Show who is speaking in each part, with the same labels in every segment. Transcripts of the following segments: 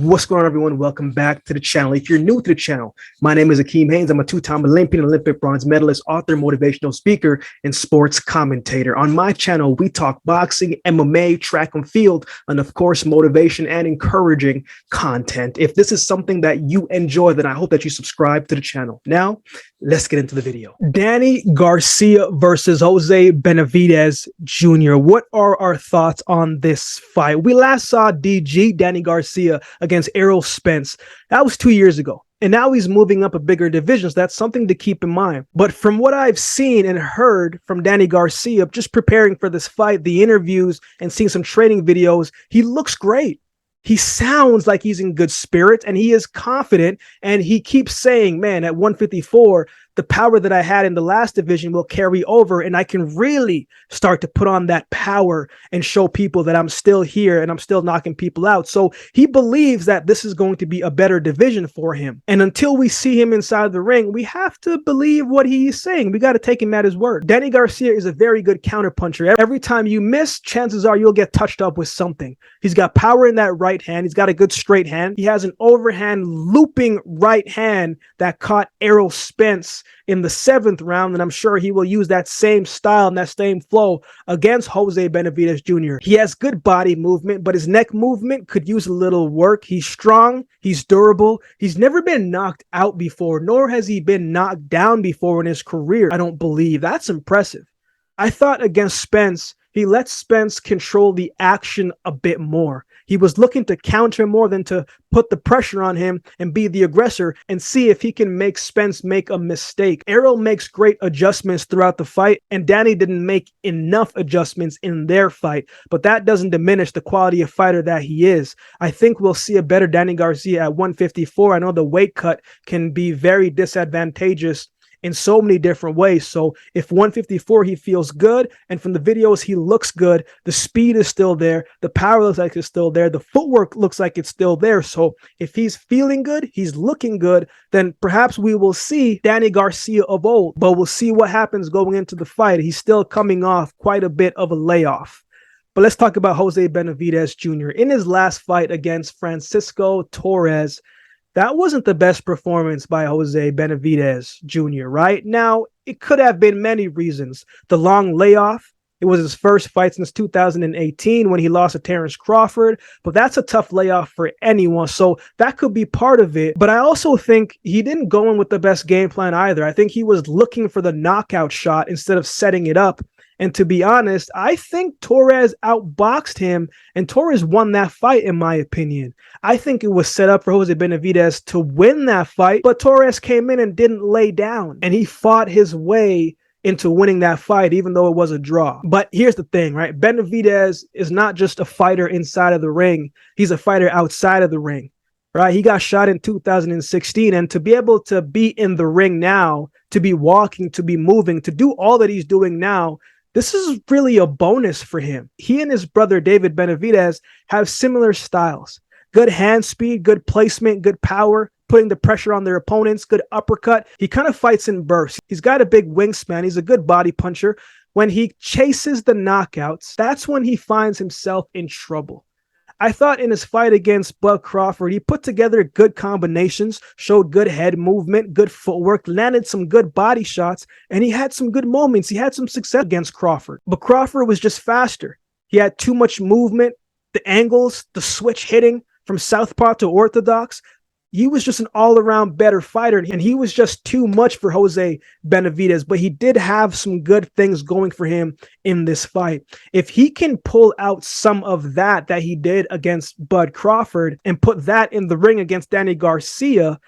Speaker 1: What's going on, everyone? Welcome back to the channel. If you're new to the channel, my name is AkeemHaynes. I'm a two-time Olympian, Olympic bronze medalist, author, motivational speaker, and sports commentator. On my channel, we talk boxing, MMA, track and field, and of course, motivation and encouraging content. If this is something that you enjoy, then I hope that you subscribe to the channel. Now, let's get into the video. Danny Garcia versus Jose Benavidez Jr. What are our thoughts on this fight? We last saw Danny Garcia against Errol Spence. That was 2 years ago. And now he's moving up a bigger division. So that's something to keep in mind. But from what I've seen and heard from Danny Garcia, just preparing for this fight, the interviews and seeing some training videos, he looks great. He sounds like he's in good spirits and he is confident. And he keeps saying, man, at 154, the power that I had in the last division will carry over and I can really start to put on that power and show people that I'm still here and I'm still knocking people out. So he believes that this is going to be a better division for him. And until we see him inside the ring, we have to believe what he's saying. We got to take him at his word. Danny Garcia is a very good counterpuncher. Every time you miss, chances are you'll get touched up with something. He's got power in that right hand. He's got a good straight hand. He has an overhand looping right hand that caught Errol Spence in the 7th round, and I'm sure he will use that same style and that same flow against Jose Benavidez Jr. He has good body movement, but his neck movement could use a little work. He's strong, he's durable, he's never been knocked out before, nor has he been knocked down before in his career, I don't believe. That's impressive. I thought against Spence, he let Spence control the action a bit more. He was looking to counter more than to put the pressure on him and be the aggressor and see if he can make Spence make a mistake. Errol makes great adjustments throughout the fight, and Danny didn't make enough adjustments in their fight, but that doesn't diminish the quality of fighter that he is. I think we'll see a better Danny Garcia at 154. I know the weight cut can be very disadvantageous in so many different ways. So if 154, he feels good, and from the videos, he looks good, the speed is still there, the power looks like it's still there, the footwork looks like it's still there. So if he's feeling good, he's looking good, then perhaps we will see Danny Garcia of old, but we'll see what happens going into the fight. He's still coming off quite a bit of a layoff. But let's talk about Jose Benavidez Jr. In his last fight against Francisco Torres, that wasn't the best performance by Jose Benavidez Jr., right? Now, it could have been many reasons. The long layoff, it was his first fight since 2018 when he lost to Terrence Crawford, but that's a tough layoff for anyone, so that could be part of it. But I also think he didn't go in with the best game plan either. I think he was looking for the knockout shot instead of setting it up. And to be honest, I think Torres outboxed him, and Torres won that fight, in my opinion. I think it was set up for Jose Benavidez to win that fight, but Torres came in and didn't lay down, and he fought his way into winning that fight, even though it was a draw. But here's the thing, right? Benavidez is not just a fighter inside of the ring. He's a fighter outside of the ring, right? He got shot in 2016, and to be able to be in the ring now, to be walking, to be moving, to do all that he's doing now, this is really a bonus for him. He and his brother, David Benavidez, have similar styles. Good hand speed, good placement, good power, putting the pressure on their opponents, good uppercut. He kind of fights in bursts. He's got a big wingspan. He's a good body puncher. When he chases the knockouts, that's when he finds himself in trouble. I thought in his fight against Bud Crawford, he put together good combinations, showed good head movement, good footwork, landed some good body shots, and he had some good moments. He had some success against Crawford, but Crawford was just faster. He had too much movement, the angles, the switch hitting from southpaw to orthodox. He was just an all-around better fighter, and he was just too much for Jose Benavidez, but he did have some good things going for him in this fight. If he can pull out some of that he did against Bud Crawford and put that in the ring against Danny Garcia,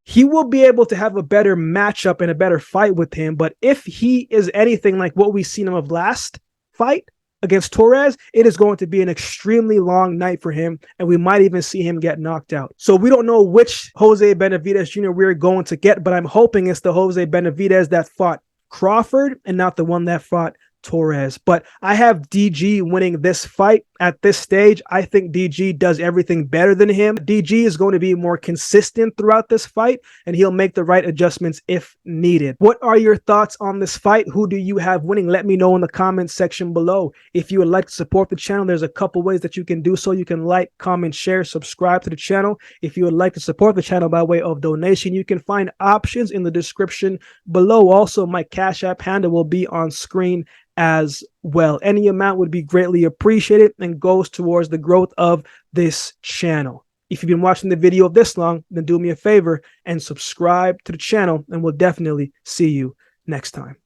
Speaker 1: he will be able to have a better matchup and a better fight with him. But if he is anything like what we've seen him of last fight against Torres, it is going to be an extremely long night for him, and we might even see him get knocked out. So we don't know which Jose Benavidez Jr. we're going to get, but I'm hoping it's the Jose Benavidez that fought Crawford and not the one that fought Torres. But I have DG winning this fight. at this stage, I think DG does everything better than him. DG is going to be more consistent throughout this fight, and he'll make the right adjustments if needed. What are your thoughts on this fight? Who do you have winning? Let me know in the comments section below. If you would like to support the channel, there's a couple ways that you can do so. You can like, comment, share, subscribe to the channel. If you would like to support the channel by way of donation, you can find options in the description below. Also, my Cash App handle will be on screen as well. Any amount would be greatly appreciated and goes towards the growth of this channel. If you've been watching the video this long, then do me a favor and subscribe to the channel, and we'll definitely see you next time.